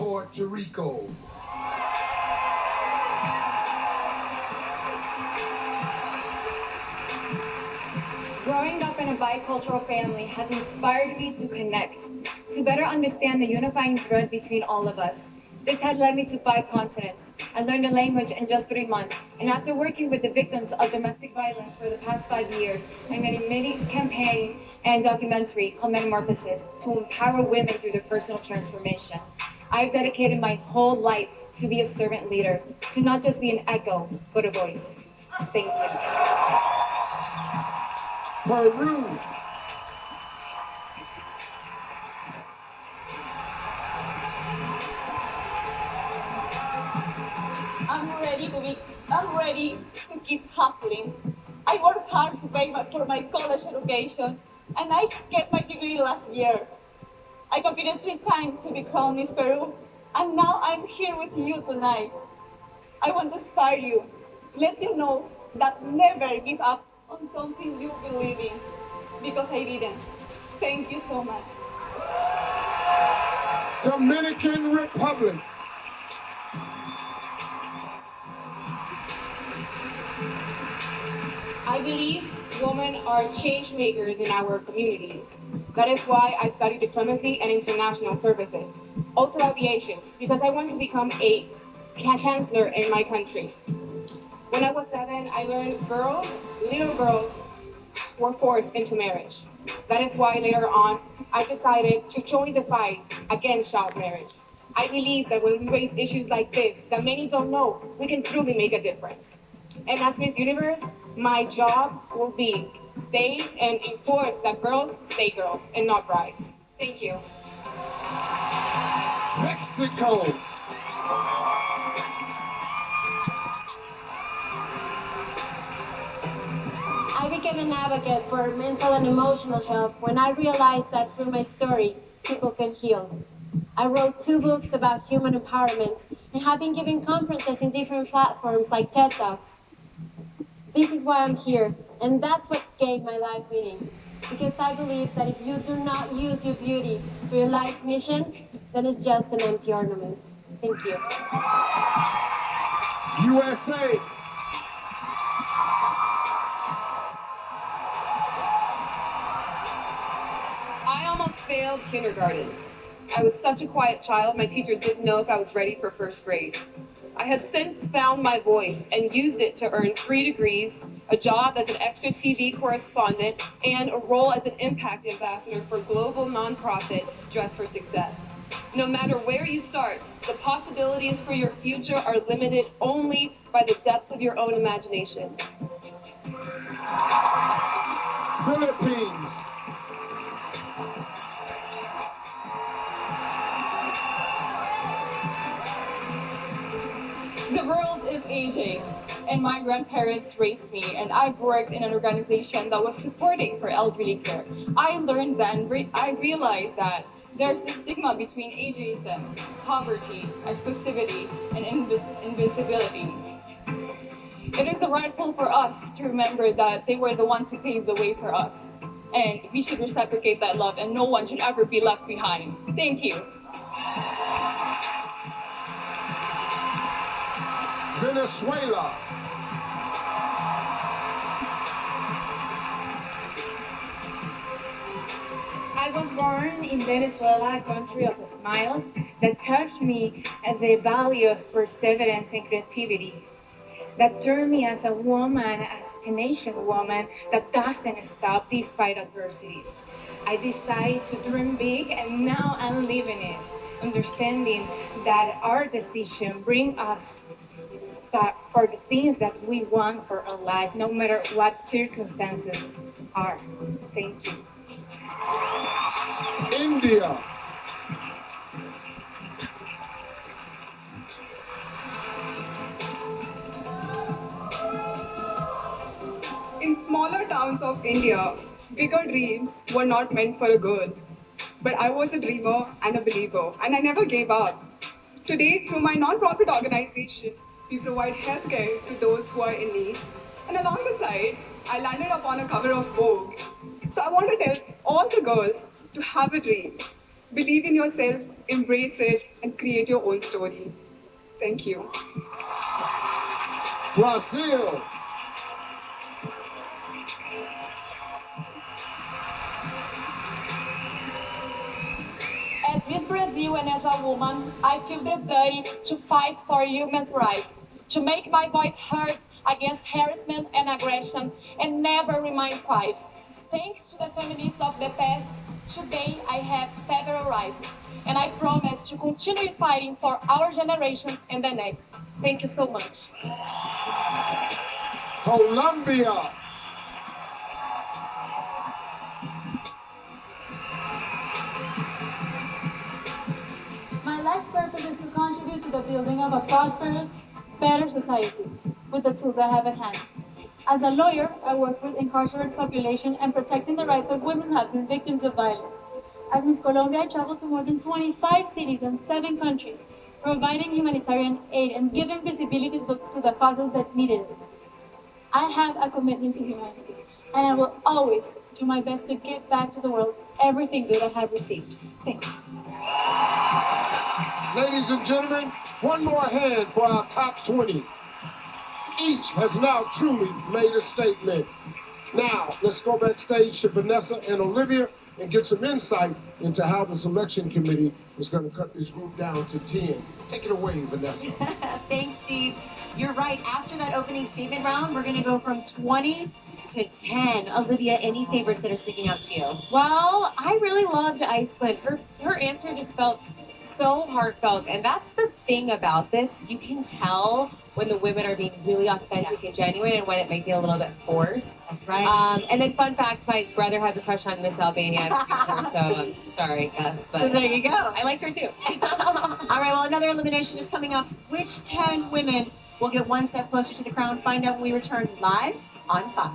Puerto Rico. Growing up in a bicultural family has inspired me to connect, to better understand the unifying thread between all of us. This had led me to 5 continents. I learned a language in just 3 months, and after working with the victims of domestic violence for the past 5 years, I made a mini campaign and documentary called Metamorphosis to empower women through their personal transformation. I've dedicated my whole life to be a servant leader, to not just be an echo, but a voice. Thank you. Peru. I'm ready to keep hustling. I worked hard to pay for my college education, and I get my degree last year. I competed 3 times to become Miss Peru, and now I'm here with you tonight. I want to inspire you, let you know that never give up on something you believe in, because I didn't. Thank you so much. Dominican Republic. I believe women are change makers in our communities. That is why I studied diplomacy and international services. Also aviation, because I want to become a chancellor in my country. When I was 7, I learned little girls, were forced into marriage. That is why later on, I decided to join the fight against child marriage. I believe that when we raise issues like this, that many don't know, we can truly make a difference. And as Miss Universe, my job will be stay and enforce that girls stay girls and not brides. Thank you. Mexico. I became an advocate for mental and emotional health when I realized that through my story, people can heal. I wrote 2 books about human empowerment and have been giving conferences in different platforms like TED Talks. This is why I'm here, and that's what gave my life meaning. Because I believe that if you do not use your beauty for your life's mission, then it's just an empty ornament. Thank you. USA. I almost failed kindergarten. I was such a quiet child, my teachers didn't know if I was ready for 1st grade. I have since found my voice and used it to earn 3 degrees, a job as an extra TV correspondent, and a role as an impact ambassador for global nonprofit Dress for Success. No matter where you start, the possibilities for your future are limited only by the depths of your own imagination. Philippines. The world is aging, and my grandparents raised me, and I've worked in an organization that was supporting for elderly care. I learned then, I realized that there's the stigma between ageism, poverty, exclusivity, and invisibility. It is rightful for us to remember that they were the ones who paved the way for us, and we should reciprocate that love, and no one should ever be left behind. Thank you. Venezuela. I was born in Venezuela, a country of smiles that taught me the value of perseverance and creativity. That turned me as a woman, as a tenacious woman that doesn't stop despite adversities. I decided to dream big, and now I'm living it, understanding that our decision bring us for the things that we want for our life, no matter what circumstances are. Thank you. India. In smaller towns of India, bigger dreams were not meant for a girl. But I was a dreamer and a believer, and I never gave up. Today, through my non-profit organization, we provide healthcare to those who are in need. And along the side, I landed upon a cover of Vogue. So I want to tell all the girls to have a dream. Believe in yourself embrace it, and create your own story. Thank you. Brazil. As Miss Brazil and as a woman, I feel the duty to fight for human rights, to make my voice heard against harassment and aggression, and never remain quiet. Thanks to the feminists of the past, today I have several rights, and I promise to continue fighting for our generation and the next. Thank you so much. Colombia. My life purpose is to contribute to the building of a prosperous, better society with the tools I have at hand. As a lawyer, I work with incarcerated population and protecting the rights of women who have been victims of violence. As Miss Colombia, I traveled to more than 25 cities and 7 countries, providing humanitarian aid and giving visibility to the causes that needed it. I have a commitment to humanity, and I will always do my best to give back to the world everything good I have received. Thank you. Ladies and gentlemen, one more hand for our top 20. Each has now truly made a statement. Now, let's go backstage to Vanessa and Olivia and get some insight into how the selection committee is going to cut this group down to 10. Take it away, Vanessa. Thanks, Steve. You're right. After that opening statement round, we're going to go from 20 to 10. Olivia, any favorites that are sticking out to you? Well, I really loved Iceland. Her answer just felt so heartfelt, and that's the thing about this. You can tell when the women are being really authentic and genuine, and when it might be a little bit forced. That's right. And then fun fact, my brother has a crush on Miss Albania, so I'm sorry, Gus, but So there you go. I liked her too. All right, well, another elimination is coming up. Which 10 women will get one step closer to the crown? Find out when we return live on Fox.